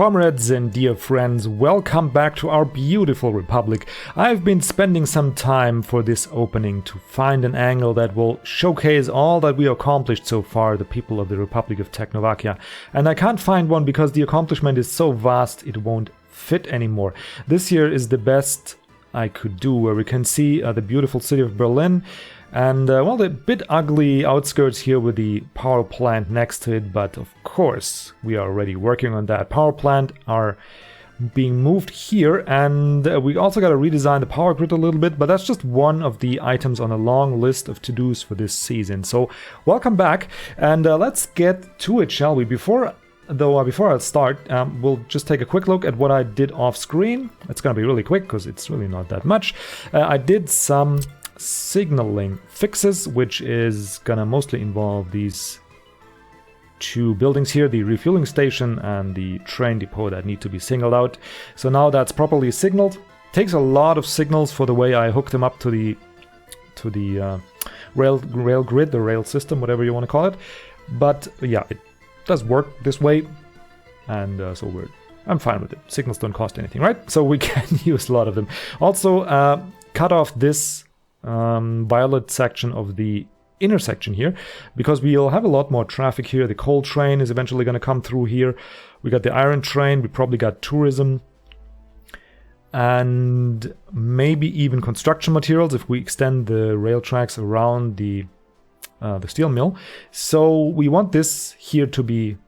comrades and dear friends, welcome back to our beautiful republic. I've been spending some time for this opening to find an angle that will showcase all that we accomplished so far, the people of the Republic of Tecnovakia. And I can't find one because the accomplishment is so vast it won't fit anymore. This here is the best I could do, where we can see the beautiful city of Berlin. And, well, the bit ugly outskirts here with the power plant next to it, but of course we are already working on that. Power plant are being moved here, and we also got to redesign the power grid a little bit, but that's just one of the items on a long list of to-dos for this season. So, welcome back, and let's get to it, shall we? Before I start, we'll just take a quick look at what I did off screen. It's gonna be really quick, because it's really not that much. I did some signaling fixes, which is gonna mostly involve these two buildings here, the refueling station and the train depot, that need to be signaled out. So now that's properly signaled. Takes a lot of signals for the way I hook them up to the rail grid, the rail system, whatever you want to call it. But yeah, it does work this way, and I'm fine with it. Signals don't cost anything, right? So we can use a lot of them. Also, cut off this violet section of the intersection here, because we'll have a lot more traffic here. The coal train is eventually going to come through here. We got the iron train, we probably got tourism, and maybe even construction materials if we extend the rail tracks around the steel mill. So we want this here to be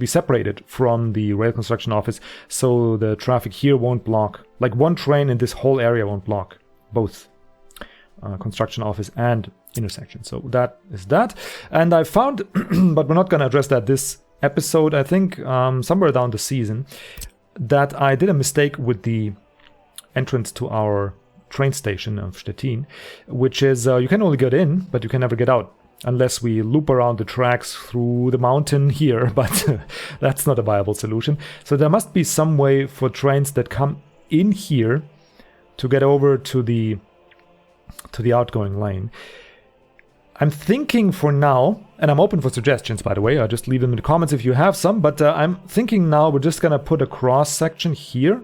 separated from the rail construction office, so the traffic here won't block. Like, one train in this whole area won't block both construction office and intersection. So that is that. And I found, but we're not going to address that this episode, I think somewhere down the season, that I did a mistake with the entrance to our train station of Stettin, which is you can only get in, but you can never get out, unless we loop around the tracks through the mountain here, but that's not a viable solution. So there must be some way for trains that come in here to get over to the outgoing lane. I'm thinking for now, and I'm open for suggestions, by the way, I'll just leave them in the comments if you have some, but I'm thinking now we're just gonna put a cross section here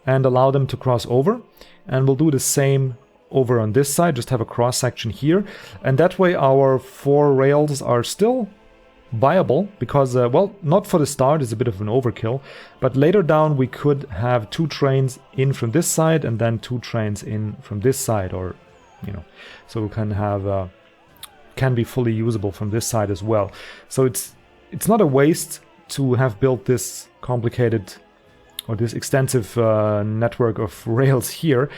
and allow them to cross over, and we'll do the same over on this side, just have a cross section here, and that way our 4 rails are still viable, because well, not for the start, it's a bit of an overkill, but later down we could have 2 trains in from this side and then 2 trains in from this side, or so we can have can be fully usable from this side as well. So it's not a waste to have built this complicated or this extensive network of rails here.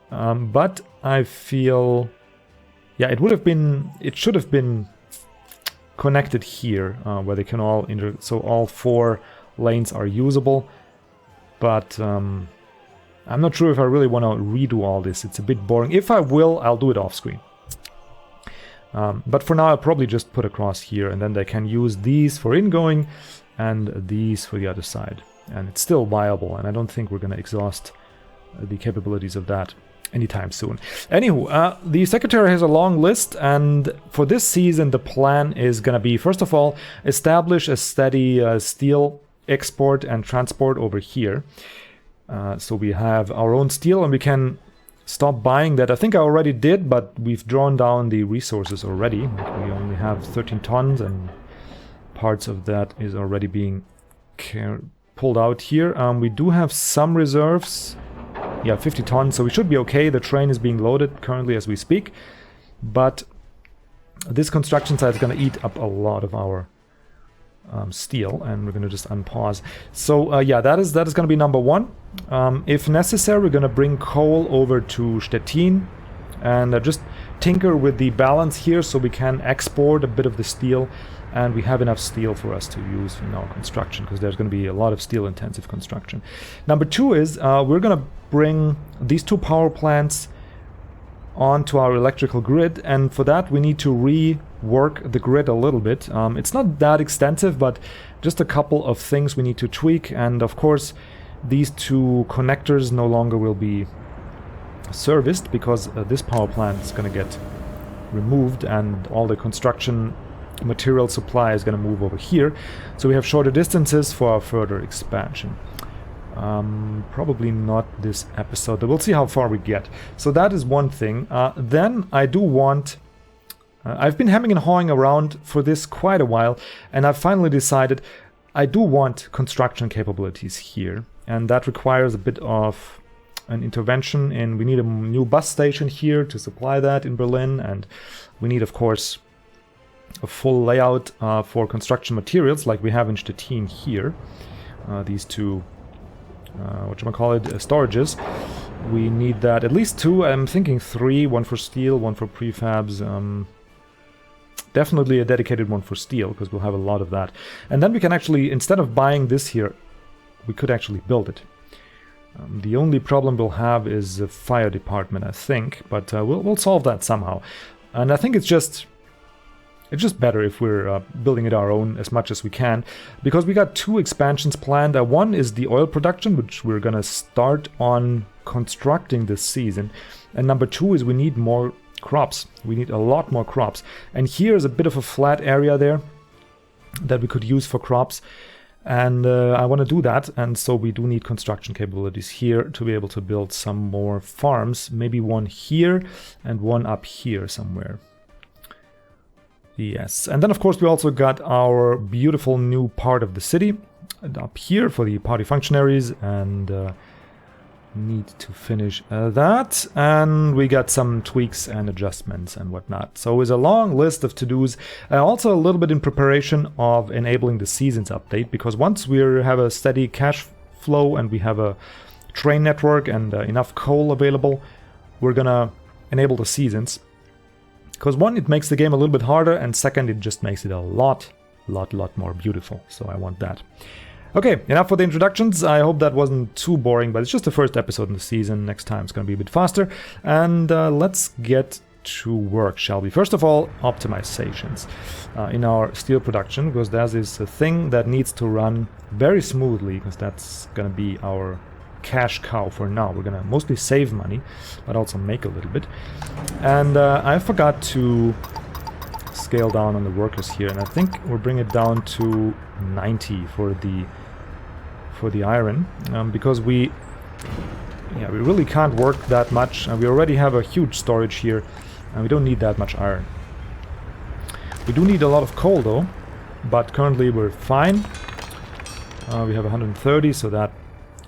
But I feel, yeah, it should have been connected here, where they can all so all 4 lanes are usable. But I'm not sure if I really want to redo all this. It's a bit boring. If I will, I'll do it off screen. But for now, I'll probably just put across here, and then they can use these for ingoing and these for the other side. And it's still viable, and I don't think we're going to exhaust the capabilities of that anytime soon. Anywho, the secretary has a long list, and for this season the plan is gonna be, first of all, establish a steady steel export and transport over here. So we have our own steel, and we can stop buying that. I think I already did, but we've drawn down the resources already. We only have 13 tons, and parts of that is already being pulled out here. We do have some reserves. Yeah, 50 tons, so we should be okay. The train is being loaded currently as we speak, but this construction site is going to eat up a lot of our steel, and we're going to just unpause. So yeah, that is going to be number 1. If necessary, we're going to bring coal over to Stettin and just tinker with the balance here so we can export a bit of the steel, and we have enough steel for us to use in our construction, because there's going to be a lot of steel intensive construction. Number 2 is we're going to bring these 2 power plants onto our electrical grid, and for that we need to rework the grid a little bit. It's not that extensive, but just a couple of things we need to tweak, and of course these 2 connectors no longer will be serviced, because this power plant is going to get removed, and all the construction material supply is going to move over here. So we have shorter distances for our further expansion. Probably not this episode. We'll see how far we get. So that is one thing. Then I do want... I've been hemming and hawing around for this quite a while, and I've finally decided I do want construction capabilities here. And that requires a bit of an intervention, and we need a new bus station here to supply that in Berlin, and we need, of course, a full layout for construction materials like we have in Stettin here. These two storages. We need that, at least 2, I'm thinking 3, 1 for steel, 1 for prefabs, definitely a dedicated one for steel, because we'll have a lot of that. And then we can actually, instead of buying this here, we could actually build it. The only problem we'll have is the fire department, I think, but we'll solve that somehow. And I think it's just better if we're building it our own as much as we can, because we got 2 expansions planned. One is the oil production, which we're gonna start on constructing this season, and number 2 is we need more crops. We need a lot more crops, and here's a bit of a flat area there that we could use for crops, and I want to do that, and so we do need construction capabilities here to be able to build some more farms, maybe one here and one up here somewhere. Yes, and then of course we also got our beautiful new part of the city up here for the party functionaries, and need to finish that, and we got some tweaks and adjustments and whatnot. So it's a long list of to-dos. Also a little bit in preparation of enabling the seasons update, because once we have a steady cash flow and we have a train network and enough coal available, we're gonna enable the seasons. Because one, it makes the game a little bit harder, and second, it just makes it a lot more beautiful. So I want that. Okay, enough for the introductions. I hope that wasn't too boring, but it's just the first episode in the season. Next time it's going to be a bit faster. And let's get to work, shall we? First of all, optimizations in our steel production, because that is a thing that needs to run very smoothly, because that's going to be our cash cow for now. We're going to mostly save money, but also make a little bit. And I forgot to scale down on the workers here, and I think we'll bring it down to 90 for the iron, because we really can't work that much, and we already have a huge storage here, and we don't need that much iron. We do need a lot of coal though, but currently we're fine. We have 130, so that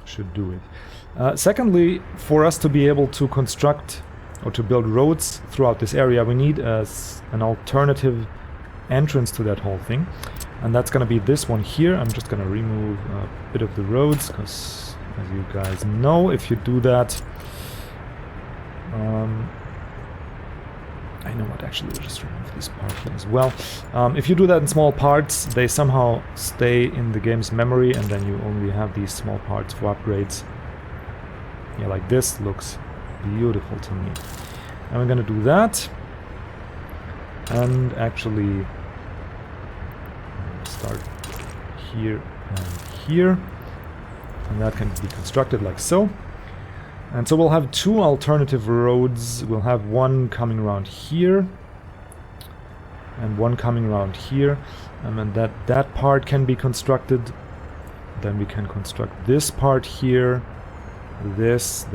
should do it. Secondly, for us to be able to construct or to build roads throughout this area, we need an alternative entrance to that whole thing, and that's going to be this one here. I'm just going to remove a bit of the roads, because as you guys know, if you do that, I know what, actually we'll just remove this part here as well. If you do that in small parts, they somehow stay in the game's memory, and then you only have these small parts for upgrades. Yeah, like this looks beautiful to me. And we're gonna do that, and actually start here and here, and that can be constructed like so. And so we'll have 2 alternative roads. We'll have one coming around here and one coming around here, and then that part can be constructed. Then we can construct this part here, this.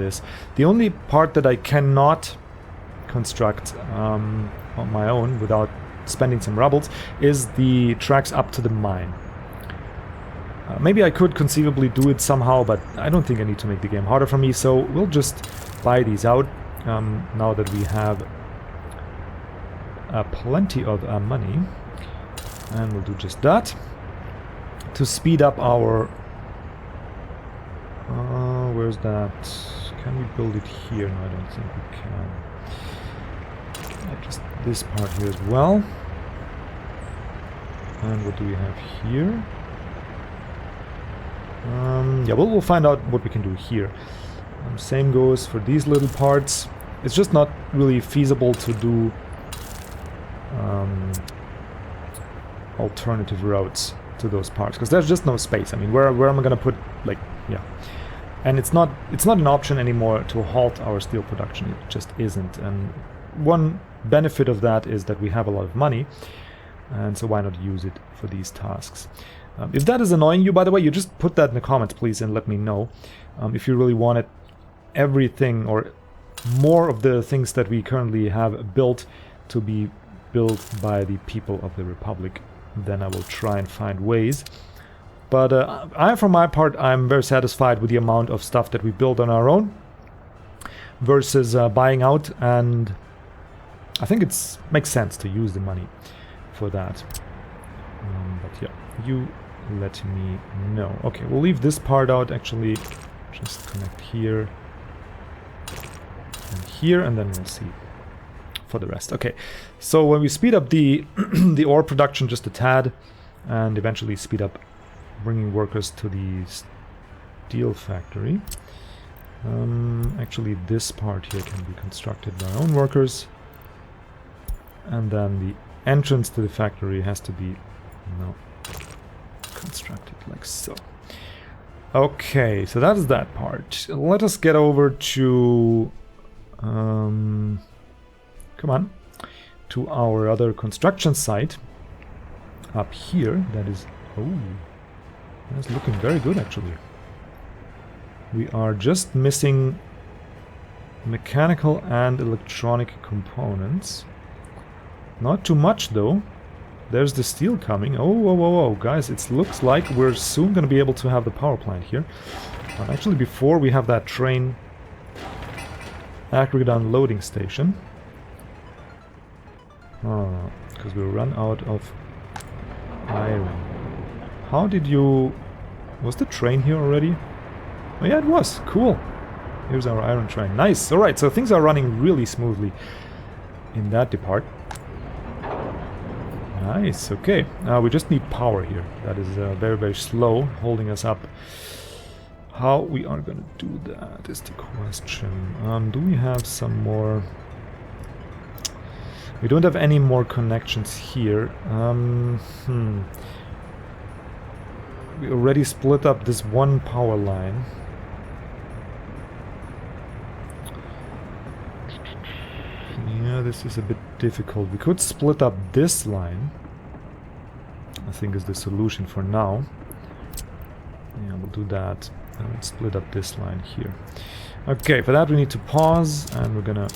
The only part that I cannot construct on my own without spending some rubles is the tracks up to the mine. Maybe I could conceivably do it somehow, but I don't think I need to make the game harder for me, so we'll just buy these out now that we have plenty of money, and we'll do just that to speed up our... where's that? Can we build it here? No, I don't think we can. Just this part here as well. And what do we have here? Yeah, we'll find out what we can do here. Same goes for these little parts. It's just not really feasible to do alternative routes to those parts, because there's just no space. I mean, where am I gonna put, like, yeah. And it's not an option anymore to halt our steel production. It just isn't. And one benefit of that is that we have a lot of money. And so why not use it for these tasks? If that is annoying you, by the way, you just put that in the comments, please, and let me know. If you really wanted everything or more of the things that we currently have built to be built by the people of the Republic, then I will try and find ways. But for my part, I'm very satisfied with the amount of stuff that we build on our own versus buying out, and I think it makes sense to use the money for that. But yeah, you let me know. Okay, we'll leave this part out, actually. Just connect here and here, and then we'll see for the rest. Okay, so when we speed up the the ore production just a tad, and eventually speed up bringing workers to the steel factory. Actually, this part here can be constructed by our own workers, and then the entrance to the factory has to be constructed like so. Okay, so that is that part. Let us get over to come on, to our other construction site up here. That is, oh, that's looking very good actually. We are just missing mechanical and electronic components. Not too much though. There's the steel coming. Oh, whoa, whoa, whoa, guys, it looks like we're soon going to be able to have the power plant here. Actually, before we have that train aggregate unloading station. Because we run out of iron. How did you... Was the train here already? Oh yeah, it was. Cool. Here's our iron train. Nice. Alright, so things are running really smoothly in that department. Nice, okay. We just need power here. That is very, very slow, holding us up. How we are gonna do that is the question. Do we have some more... We don't have any more connections here. We already split up this one power line. Yeah, this is a bit difficult. We could split up this line. I think is the solution for now. Yeah, we'll do that. And we'll split up this line here. Okay, for that we need to pause, and we're gonna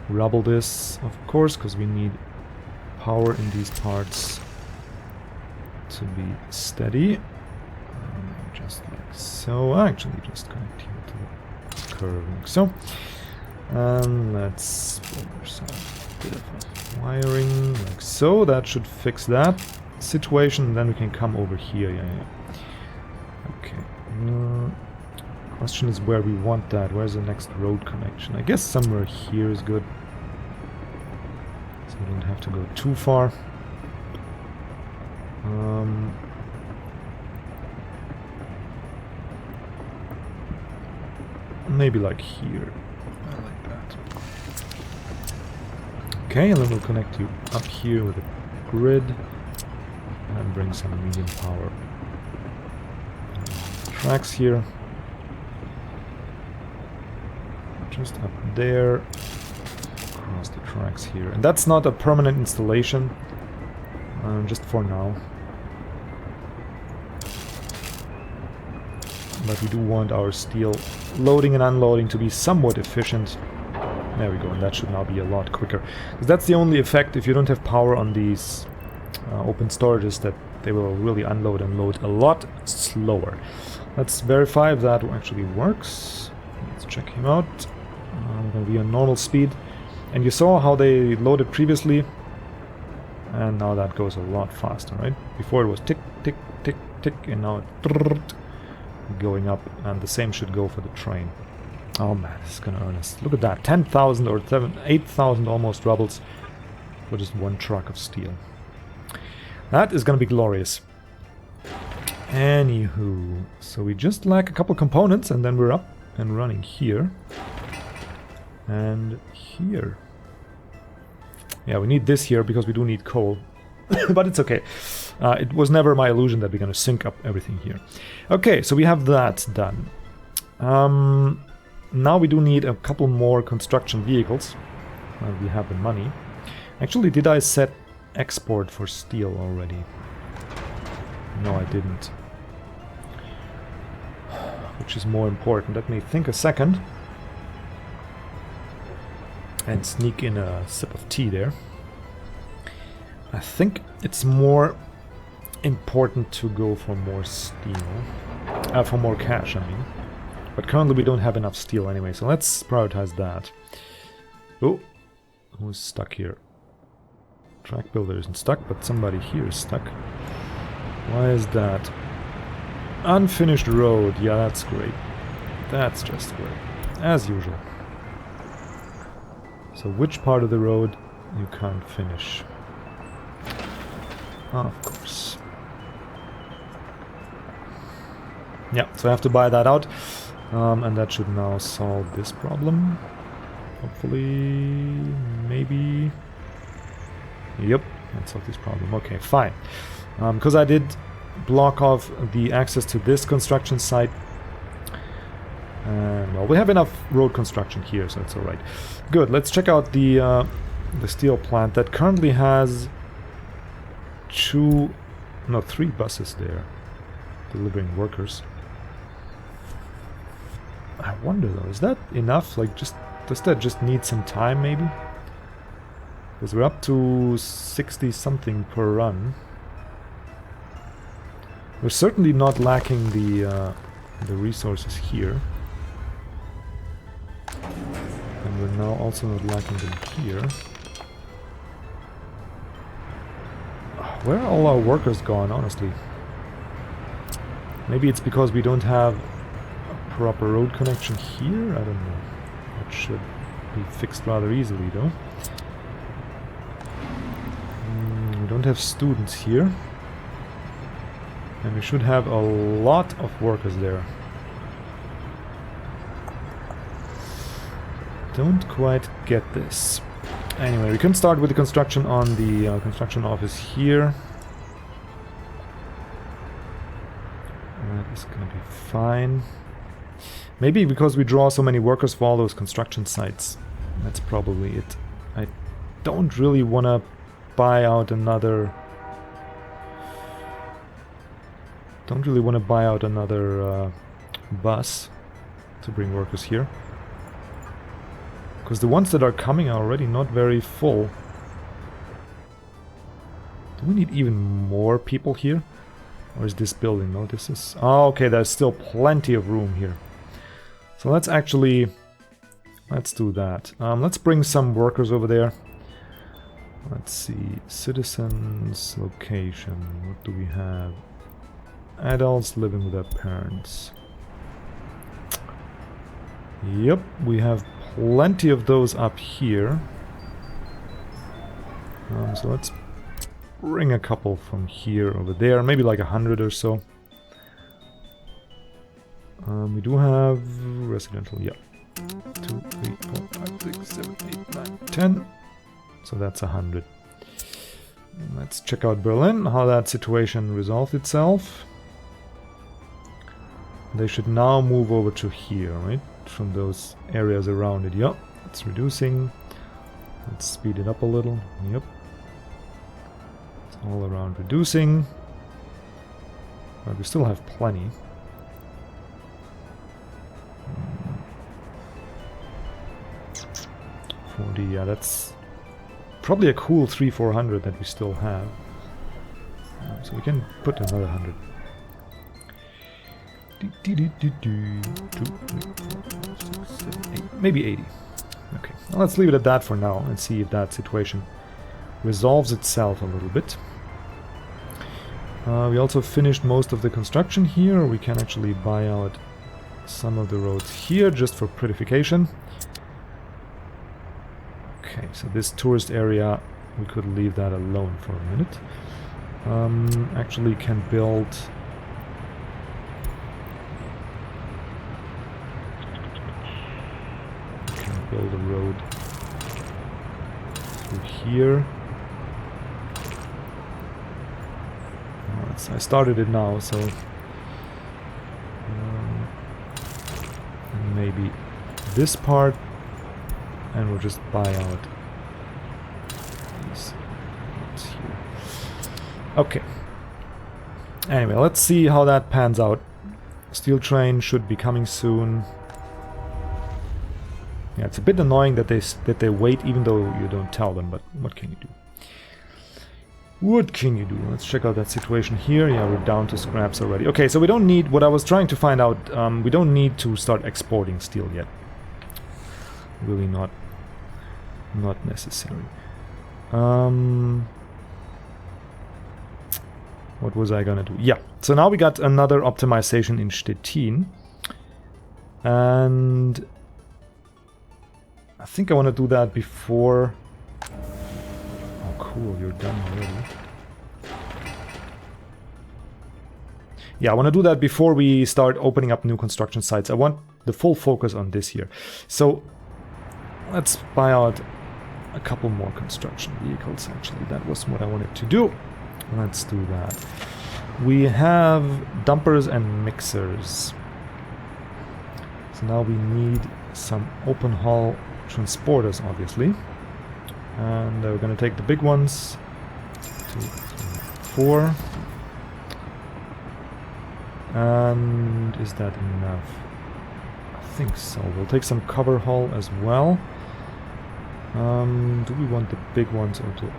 rubble this, of course, because we need power in these parts to be steady. Just like so. Actually, just connect here to the curve like so. And let's over some bit of wiring like so. That should fix that situation. Then we can come over here. Yeah. Okay. Question is where we want that. Where's the next road connection? I guess somewhere here is good. So we don't have to go too far. Maybe like here. Okay, and then we'll connect you up here with a grid and bring some medium power tracks here. Just up there, across the tracks here. And that's not a permanent installation, just for now. But we do want our steel loading and unloading to be somewhat efficient. There we go, and that should now be a lot quicker. Because that's the only effect if you don't have power on these open storages, that they will really unload and load a lot slower. Let's verify if that actually works. Let's check him out. Going to be on normal speed. And you saw how they loaded previously. And now that goes a lot faster, right? Before it was tick, tick, tick, tick, and now it's going up. And the same should go for the train. Oh man, this is gonna earn us. Look at that, 10,000 or 8,000 almost rubbles for just one truck of steel. That is gonna be glorious. Anywho, so we just lack a couple components, and then we're up and running here. And here. Yeah, we need this here because we do need coal. But it's okay. It was never my illusion that we're gonna sync up everything here. Okay, so we have that done. Now we do need a couple more construction vehicles. We have the money. Actually, did I set export for steel already? No, I didn't. Which is more important? Let me think a second. And sneak in a sip of tea there. I think it's more important to go for more steel. For more cash, I mean. But currently we don't have enough steel anyway, so let's prioritize that. Oh, who's stuck here? Track builder isn't stuck, but somebody here is stuck. Why is that? Unfinished road. Yeah, that's great. That's just great. As usual. So which part of the road you can't finish? Of course. Yeah, so I have to buy that out. And that should now solve this problem. Hopefully, maybe... Yep, that solved this problem. Okay, fine. Because I did block off the access to this construction site. And, well, we have enough road construction here, so it's alright. Good, let's check out the steel plant that currently has 3 buses there delivering workers. I wonder though, is that enough? Like, does that just need some time maybe? Because we're up to 60 something per run. We're certainly not lacking the resources here. And we're now also not lacking them here. Where are all our workers gone, honestly? Maybe it's because we don't have a proper road connection here? I don't know. That should be fixed rather easily, though. We don't have students here. And we should have a lot of workers there. Don't quite get this. Anyway, we can start with the construction on the construction office here. That is gonna be fine. Maybe because we draw so many workers for all those construction sites. That's probably it. I don't really want to buy out another... bus to bring workers here. Because the ones that are coming are already not very full. Do we need even more people here? Or is this building? No, this is... Oh, okay, there's still plenty of room here. So let's actually... Let's do that. Let's bring some workers over there. Let's see. Citizens, location. What do we have? Adults living with their parents. Yep, we have plenty of those up here. So let's bring a couple from here over there, maybe like 100 or so. We do have residential, yeah. 2, 3, 4, 5, 6, 7, 8, 9, 10. So that's 100. Let's check out Berlin, how that situation resolved itself. They should now move over to here, right? From those areas around it. Yep, it's reducing. Let's speed it up a little. Yep. It's all around reducing. But we still have plenty. 40, yeah, that's probably a cool 300-400 that we still have. So we can put another 100. 2, 3, 4, 5, 6, 7, 8. Maybe 80. Okay, well, let's leave it at that for now and see if that situation resolves itself a little bit. We also finished most of the construction here. We can actually buy out some of the roads here just for prettification. Okay, so this tourist area, we could leave that alone for a minute. Actually can build... build a road through here. I started it now, so and maybe this part, and we'll just buy out these roads here. Okay. Anyway, let's see how that pans out. Steel train should be coming soon. Yeah, it's a bit annoying that they wait even though you don't tell them, but what can you do? What can you do? Let's check out that situation here. Yeah, we're down to scraps already. Okay, so we don't need... What I was trying to find out, we don't need to start exporting steel yet. Really not necessary. What was I gonna do? Yeah, so now we got another optimization in Stettin. And I think I want to do that before... Oh, cool, you're done already. Yeah, I want to do that before we start opening up new construction sites. I want the full focus on this here. So, let's buy out a couple more construction vehicles, actually. That was what I wanted to do. Let's do that. We have dumpers and mixers. So now we need some open haul transporters, obviously. And we're going to take the big ones. 2, 3, 4. And is that enough? I think so. We'll take some cover haul as well. Do we want the big ones or the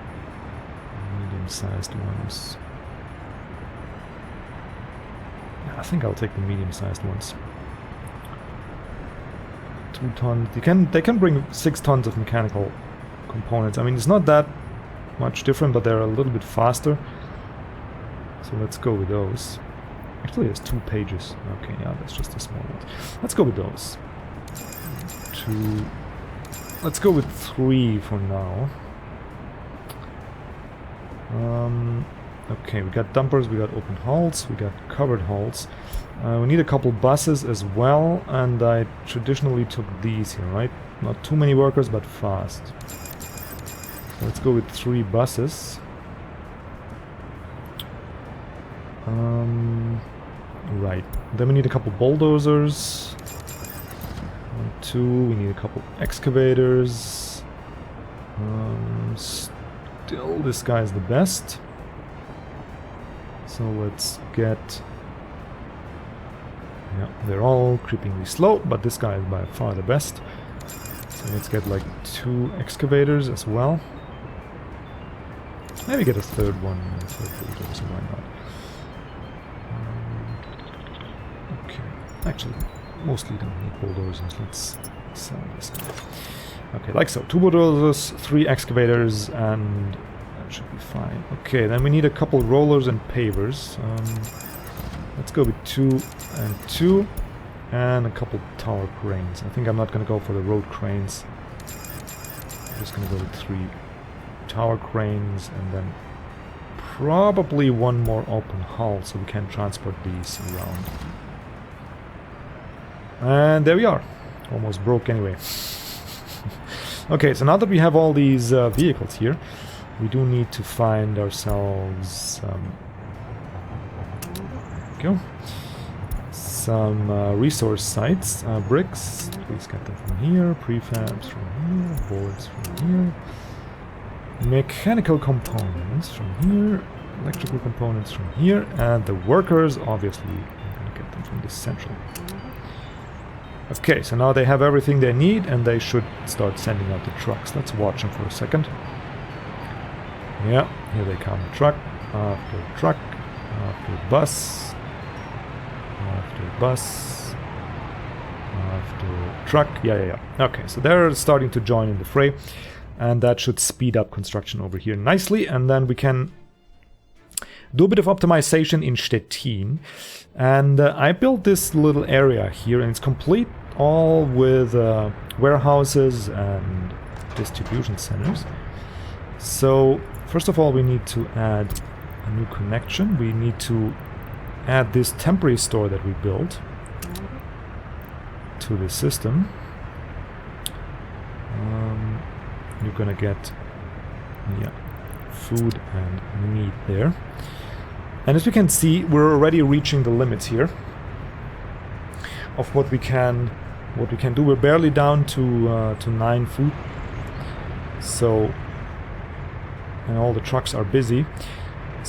medium-sized ones? I think I'll take the medium-sized ones. 2 tons. They can bring 6 tons of mechanical components. I mean, it's not that much different, but they're a little bit faster. So let's go with those. Actually, there's 2 pages. Okay, yeah, that's just a small one. Let's go with those. 2. Let's go with 3 for now. Okay, we got dumpers, we got open hulls, we got covered hulls. We need a couple buses as well, and I traditionally took these here, right? Not too many workers, but fast. So let's go with 3 buses. Right. Then we need a couple bulldozers. 1, 2. We need a couple excavators. Still, this guy is the best. So let's get... Yeah, they're all creepingly slow, but this guy is by far the best. So let's get like 2 excavators as well. Maybe get a third one, a third bulldozer, why not? Okay, actually, mostly don't need bulldozers. Let's sell this guy. Okay, like so. 2 bulldozers, 3 excavators, and that should be fine. Okay, then we need a couple rollers and pavers. Let's go with 2 and 2, and a couple tower cranes. I think I'm not going to go for the road cranes. I'm just going to go with 3 tower cranes, and then probably 1 more open hull so we can transport these around. And there we are. Almost broke anyway. Okay, so now that we have all these vehicles here, we do need to find ourselves there we go, some resource sites. Bricks, please get them from here. Prefabs from here. Boards from here. Mechanical components from here. Electrical components from here. And the workers, obviously, I'm going to get them from this central. Okay, so now they have everything they need, and they should start sending out the trucks. Let's watch them for a second. Yeah, here they come. Truck after truck after bus after bus after truck. Yeah. Okay, so they're starting to join in the fray, and that should speed up construction over here nicely, and then we can do a bit of optimization in Stettin. And I built this little area here, and it's complete all with warehouses and distribution centers. So first of all, we need to add a new connection. We need to add this temporary store that we built to the system. You're gonna get food and meat there. And as we can see, we're already reaching the limits here of what we can do. We're barely down to 9 food. So, and all the trucks are busy.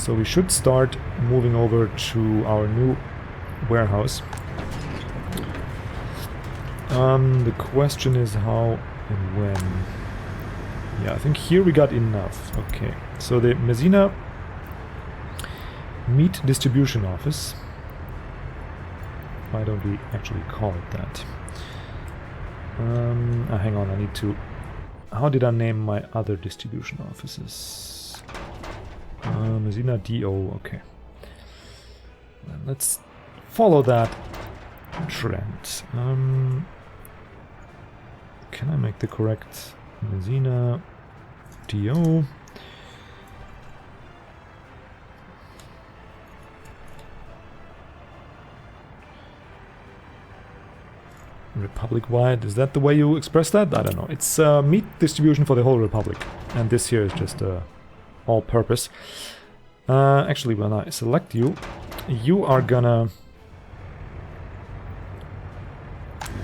So we should start moving over to our new warehouse. The question is how and when. Yeah, I think here we got enough. Okay, so the Messina Meat Distribution Office. Why don't we actually call it that? Hang on, I need to... How did I name my other distribution offices? Messina DO, okay. Let's follow that trend. Can I make the correct Messina DO? Republic-wide, is that the way you express that? I don't know. It's meat distribution for the whole Republic. And this here is just all-purpose. Actually, when I select you, you are gonna...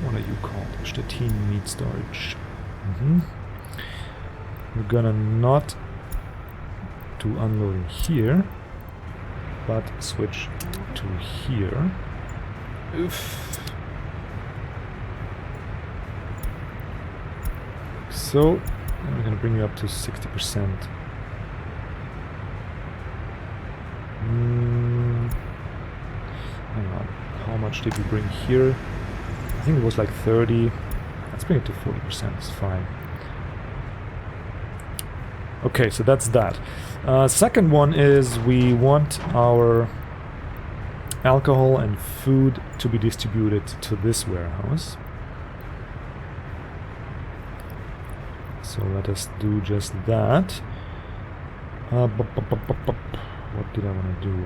What are you called? Stettin Meat Storage. We're gonna not do unloading here, but switch to here. Oof. So, we're gonna bring you up to 60%. Hang on, how much did we bring here? I think it was like 30. Let's bring it to 40%, it's fine. Okay, so that's that. Second one is we want our alcohol and food to be distributed to this warehouse. So let us do just that. What did I want to do?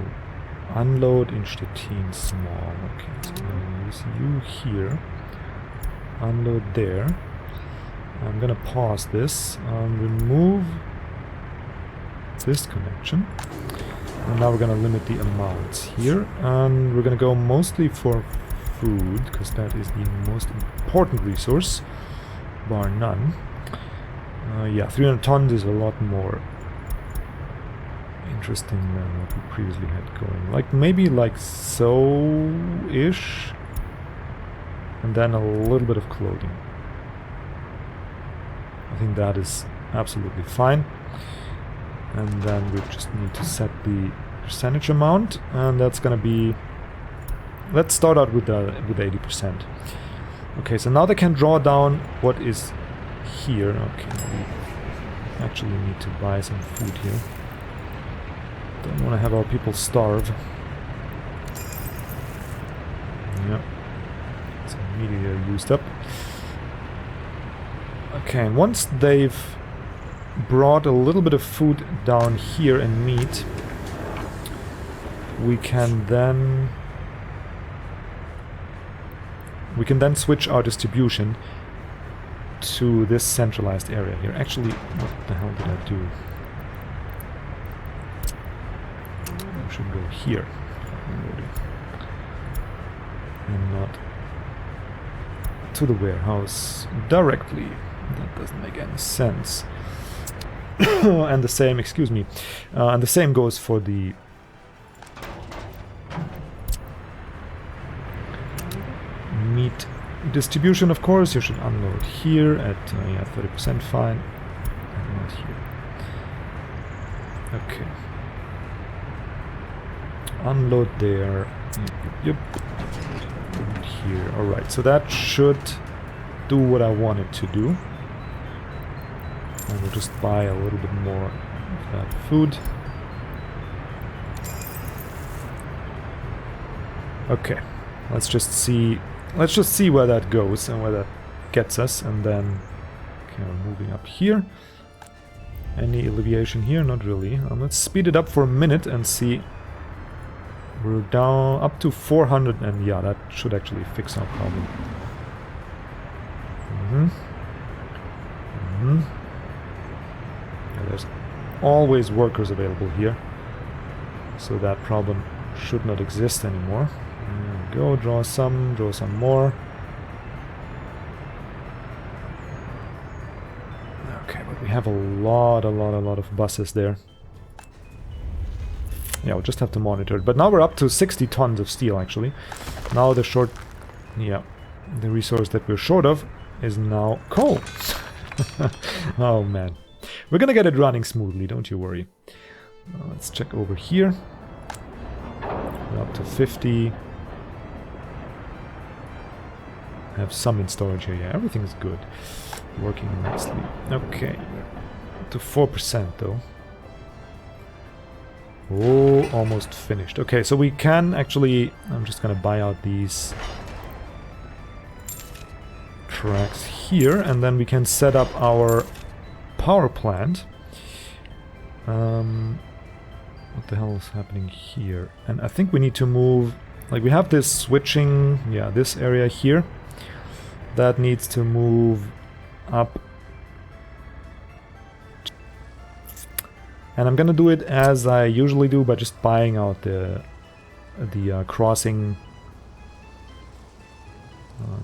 Unload in Stettin small. Okay, so I'm going to use you here. Unload there. I'm going to pause this. Remove this connection. And now we're going to limit the amounts here. And we're going to go mostly for food, because that is the most important resource, bar none. Yeah, 300 tons is a lot more interesting than what we previously had going. Like, maybe like so-ish. And then a little bit of clothing. I think that is absolutely fine. And then we just need to set the percentage amount. And that's gonna be... Let's start out with 80%. Okay, so now they can draw down what is here. Okay, we actually need to buy some food here. Don't want to have our people starve. Yep. It's immediately used up. Okay, and once they've brought a little bit of food down here and meat, we can then switch our distribution to this centralized area here. Actually, what the hell did I do? I should go here. And not to the warehouse directly. That doesn't make any sense. And the same, excuse me, and the same goes for the meat distribution, of course. You should unload here at yeah, 30%, fine. And not here. Okay. Unload there. Yep. And here. Alright, so that should do what I wanted to do. And we'll just buy a little bit more of that food. Okay. Let's just see where that goes and where that gets us, and then okay, we're moving up here. Any alleviation here? Not really. Let's speed it up for a minute and see. We're down up to 400, and yeah, that should actually fix our problem. Yeah, there's always workers available here, so that problem should not exist anymore. There we go, draw some more. Okay, but we have a lot of buses there. Yeah, we'll just have to monitor it. But now we're up to 60 tons of steel, actually. Now the short... Yeah, the resource that we're short of is now coal. Oh, man. We're gonna get it running smoothly, don't you worry. Let's check over here. We're up to 50. Have some in storage here. Yeah, everything's good. Working nicely. Okay. To 4% though. Oh, almost finished. Okay, so we can actually... I'm just gonna buy out these tracks here, and then we can set up our power plant. What the hell is happening here? And I think we need to move... Like, we have this switching... Yeah, this area here. That needs to move up. And I'm gonna do it as I usually do, by just buying out the crossing.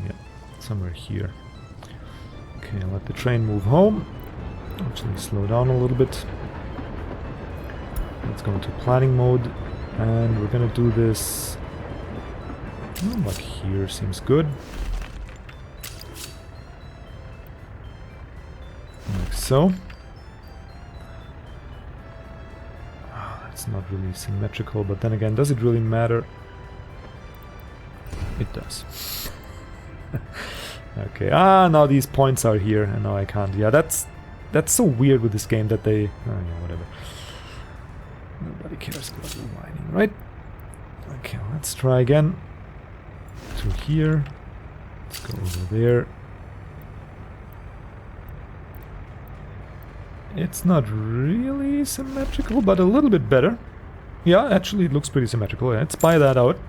Yeah, somewhere here. Okay, let the train move home. Actually, slow down a little bit. Let's go into planning mode, and we're gonna do this. Like here seems good. Like so. Oh, that's not really symmetrical, but then again, does it really matter? It does. Okay, now these points are here, and now I can't. Yeah, that's so weird with this game that they... Oh yeah, whatever. Nobody cares about the whining, right? Okay, let's try again. To here. Let's go over there. It's not really symmetrical, but a little bit better. Yeah, actually it looks pretty symmetrical. Let's buy that out.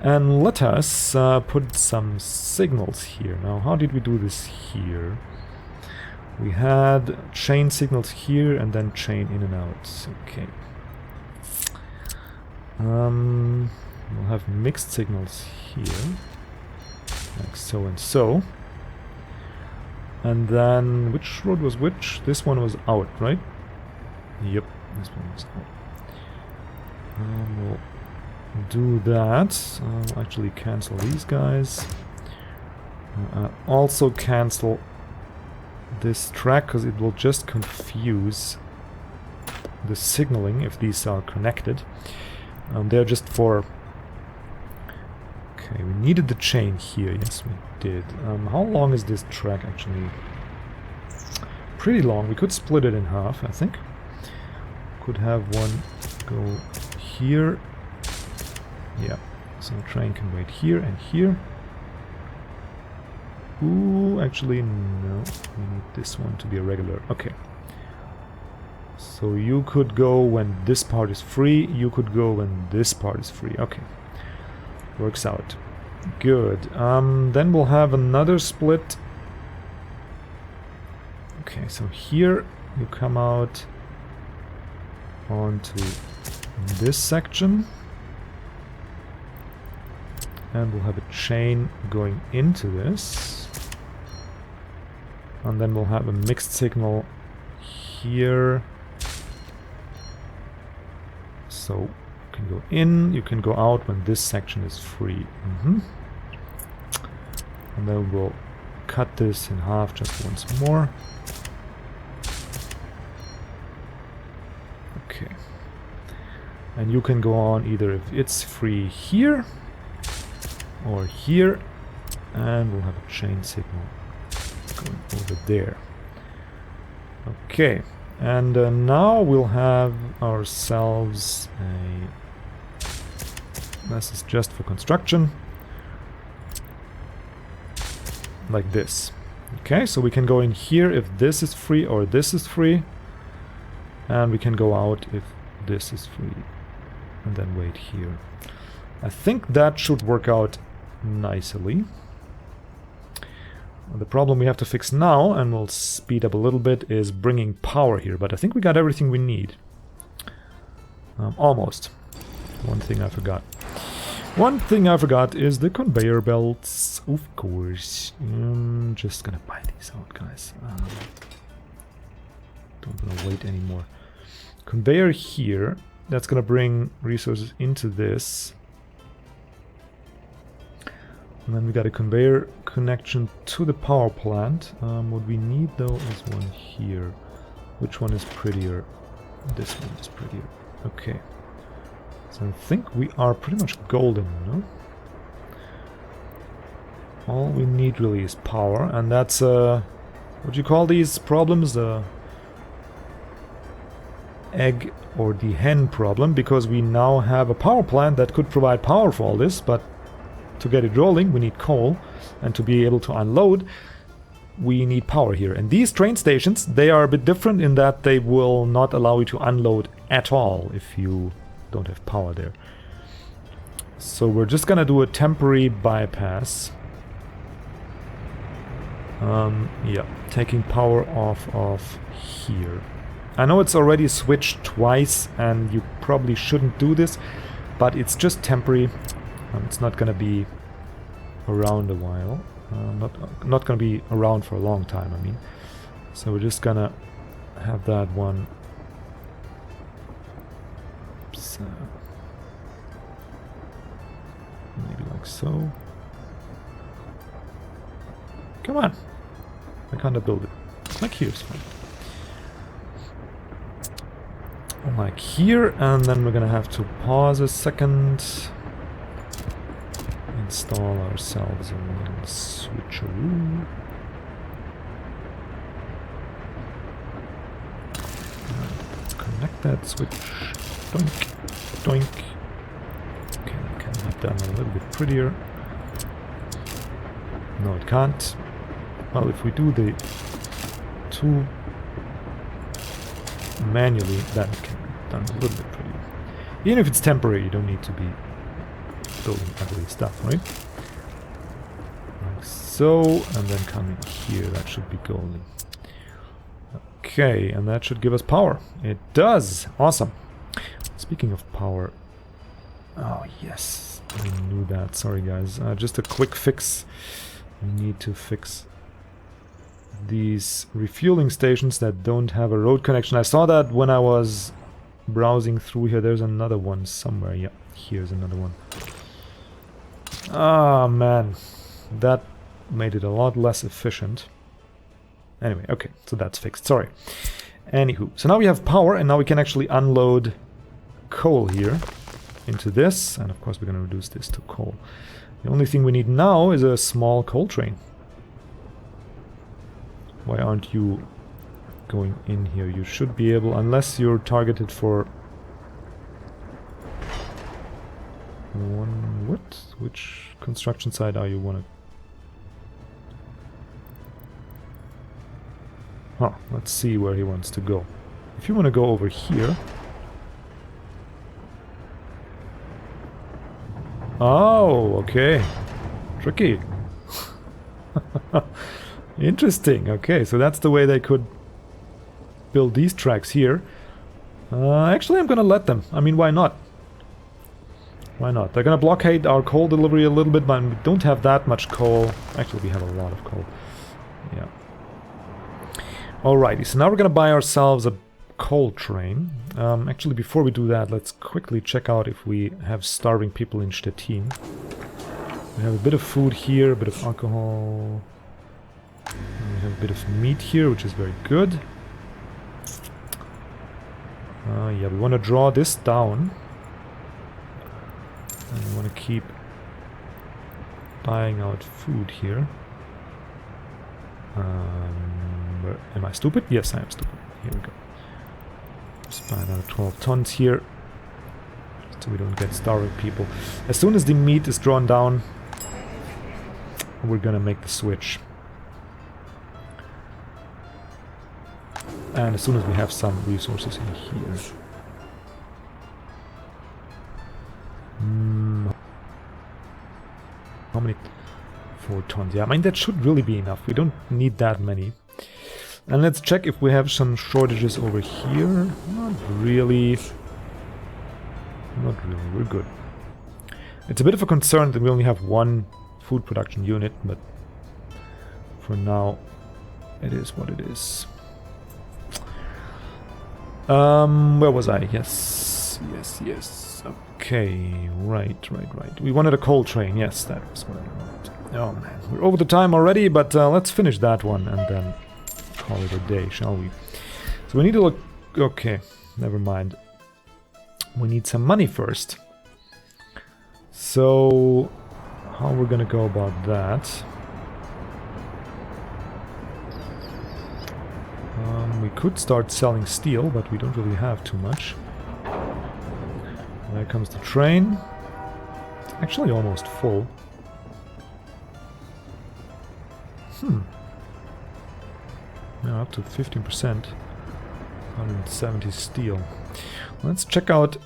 And let us put some signals here. Now, how did we do this here? We had chain signals here and then chain in and out. Okay. We'll have mixed signals here. Like so and so. And then, which road was which? This one was out, right? Yep, this one was out. We'll do that. I'll actually cancel these guys. Also cancel this track, because it will just confuse the signaling if these are connected. They're just for... Okay, we needed the chain here. Yes, we did. How long is this track actually? Pretty long. We could split it in half, I think. Could have one go here. Yeah, so the train can wait here and here. Ooh, actually, no. We need this one to be a regular. Okay. So you could go when this part is free. You could go when this part is free. Okay. Works out. Good. Then we'll have another split. Okay, so here you come out onto this section. And we'll have a chain going into this. And then we'll have a mixed signal here. So you can go in, you can go out when this section is free. And then we'll cut this in half just once more. Okay. And you can go on either if it's free here or here, and we'll have a chain signal going over there. Okay, and now we'll have ourselves a... This is just for construction. Like this. Okay, so we can go in here if this is free or this is free. And we can go out if this is free. And then wait here. I think that should work out nicely. The problem we have to fix now, and we'll speed up a little bit, is bringing power here. But I think we got everything we need. Almost. One thing I forgot. One thing I forgot is the conveyor belts, of course. Just gonna buy these out, guys. Don't wanna wait anymore. Conveyor here. That's gonna bring resources into this. And then we got a conveyor connection to the power plant. What we need though is one here. Which one is prettier? This one is prettier. Okay. So I think we are pretty much golden, no? All we need really is power, and that's what do you call these problems? The egg or the hen problem, because we now have a power plant that could provide power for all this, but to get it rolling we need coal, and to be able to unload we need power here. And these train stations, they are a bit different in that they will not allow you to unload at all if you don't have power there. So we're just gonna do a temporary bypass. Yeah, taking power off of here. I know it's already switched twice and you probably shouldn't do this, but it's just temporary. It's not gonna be around a while. Not gonna be around for a long time, I mean. So we're just gonna have that one. So maybe like so. Come on. I can't build it. Like here is fine. Like here, and then we're gonna have to pause a second. Install ourselves a little switcheroo. Let's connect that switch. Doink, doink. Okay, I can make that a little bit prettier. No, it can't. Well, if we do the two manually, then it can be done a little bit prettier. Even if it's temporary, you don't need to be building ugly stuff, right? Like so, and then coming here, that should be golden. Okay, and that should give us power. It does! Awesome! Speaking of power... Oh, yes. I knew that. Sorry, guys. Just a quick fix. We need to fix these refueling stations that don't have a road connection. I saw that when I was browsing through here. There's another one somewhere. Yeah, here's another one. Ah, man. That made it a lot less efficient. Anyway, okay, so that's fixed. Sorry. Anywho, so now we have power, and now we can actually unload coal here into this. And of course we're going to reduce this to coal. The only thing we need now is a small coal train. Why aren't you going in here? You should be able, unless you're targeted for one... What? Which construction site are you wanna... Huh, let's see where he wants to go. If you want to go over here... Oh, okay. Tricky. Interesting. Okay, so that's the way they could build these tracks here. Actually, I'm gonna let them. I mean, why not? Why not? They're gonna blockade our coal delivery a little bit, but we don't have that much coal. Actually, we have a lot of coal. Yeah. Alrighty, so now we're gonna buy ourselves a coal train. Actually, before we do that, let's quickly check out if we have starving people in Stettin. We have a bit of food here, a bit of alcohol. And we have a bit of meat here, which is very good. Yeah, we want to draw this down. And we want to keep buying out food here. Am I stupid? Yes, I am stupid. Here we go. Just buy another 12 tons here. So we don't get starving people. As soon as the meat is drawn down, we're gonna make the switch. And as soon as we have some resources in here. How many? 4 tons. Yeah, I mean, that should really be enough. We don't need that many. And let's check if we have some shortages over here. Not really. Not really. We're good. It's a bit of a concern that we only have one food production unit, but for now, it is what it is. Where was I? Yes. yes. Okay, right. We wanted a coal train. Yes, that was what I wanted. Oh man, we're over the time already, but let's finish that one and then call it a day, shall we? So we need to look... Okay, never mind. We need some money first. So, how we're gonna go about that? We could start selling steel, but we don't really have too much. There comes the train. It's actually almost full. Now up to 15%. 170 steel. Let's check out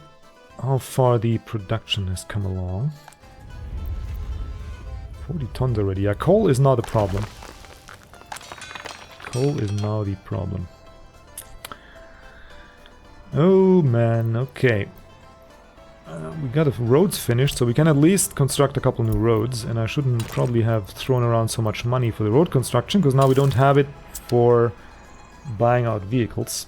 how far the production has come along. 40 tons already. Yeah, coal is not a problem. Coal is now the problem. Oh man, okay. We got the roads finished, so we can at least construct a couple new roads, and I shouldn't probably have thrown around so much money for the road construction, because now we don't have it for buying out vehicles.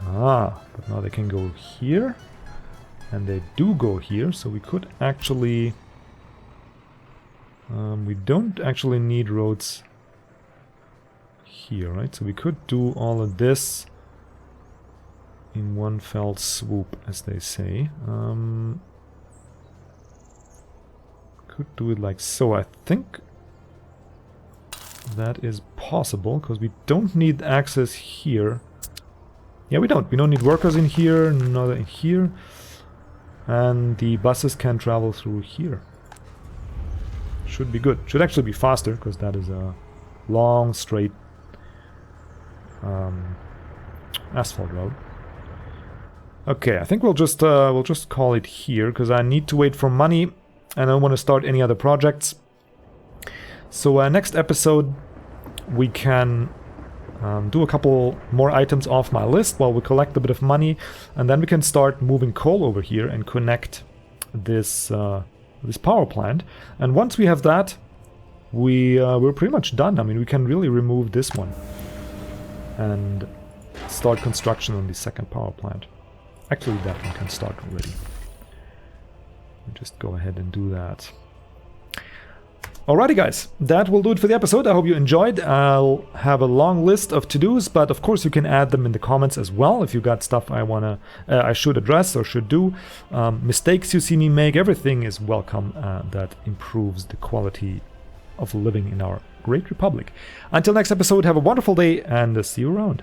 Ah, but now they can go here, and they do go here, so we could actually... we don't actually need roads here, right? So we could do all of this in one fell swoop, as they say. Could do it like so. I think that is possible, because we don't need access here. Yeah, we don't. We don't need workers in here, nor in here. And the buses can travel through here. Should be good. Should actually be faster, because that is a long, straight asphalt road. Okay, I think we'll just call it here, because I need to wait for money, and I don't want to start any other projects. So next episode we can do a couple more items off my list while we collect a bit of money, and then we can start moving coal over here and connect this this power plant. And once we have that, we're pretty much done. I mean, we can really remove this one and start construction on the second power plant. Actually, that one can start already. We'll just go ahead and do that. Alrighty guys, that will do it for the episode. I hope you enjoyed. I'll have a long list of to-dos, but of course you can add them in the comments as well if you got stuff I should address or should do. Mistakes you see me make, everything is welcome that improves the quality of living in our great republic. Until next episode, have a wonderful day and see you around.